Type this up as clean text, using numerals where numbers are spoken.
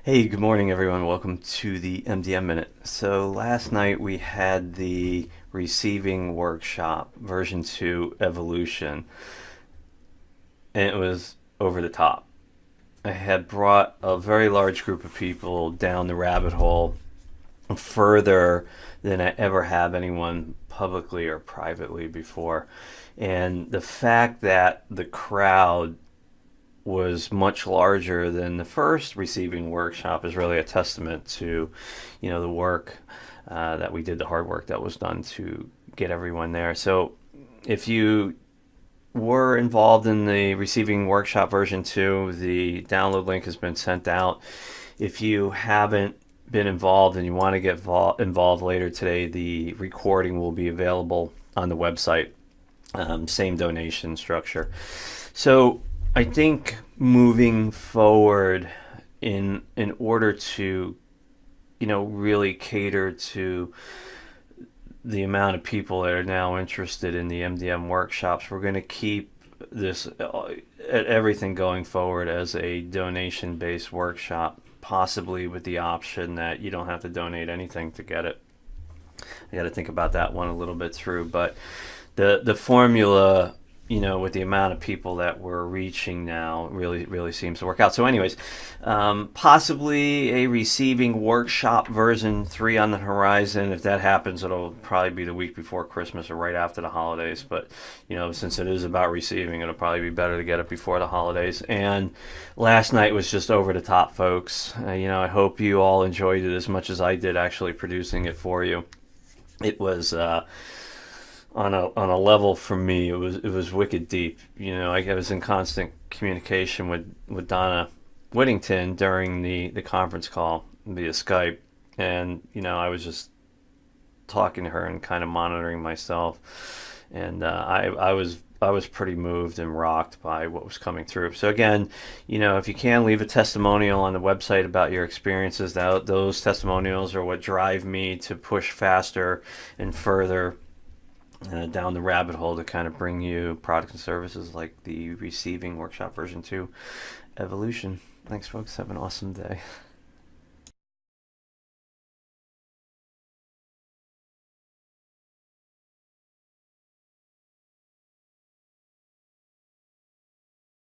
Hey, good morning, everyone. Welcome to the MDM Minute. So, last night we had the receiving workshop, version 2 evolution, and it was over the top. I had brought a very large group of people down the rabbit hole further than I ever have anyone publicly or privately before. And the fact that the crowd was much larger than the first receiving workshop is really a testament to, the work that we did, the hard work that was done to get everyone there. So, if you were involved in the receiving workshop version 2, the download link has been sent out. If you haven't been involved and you want to get involved later today, the recording will be available on the website. Same donation structure. So I think moving forward in order to really cater to the amount of people that are now interested in the MDM workshops, we're going to keep this everything going forward as a donation based workshop, possibly with the option that you don't have to donate anything to get it. I got to think about that one a little bit through, but the formula, with the amount of people that we're reaching now, really seems to work out. So, anyways, possibly a receiving workshop version 3 on the horizon. If that happens, it'll probably be the week before Christmas or right after the holidays. But since it is about receiving, it'll probably be better to get it before the holidays. And last night was just over the top, folks. I hope you all enjoyed it as much as I did actually producing it for you. It was on a level for me. It was wicked deep. I was in constant communication with Donna Whittington during the conference call via Skype, and I was just talking to her and kind of monitoring myself, and I was pretty moved and rocked by what was coming through. So again, if you can leave a testimonial on the website about your experiences, those testimonials are what drive me to push faster and further down the rabbit hole to kind of bring you products and services like the receiving workshop version 2 evolution. Thanks, folks. Have an awesome day.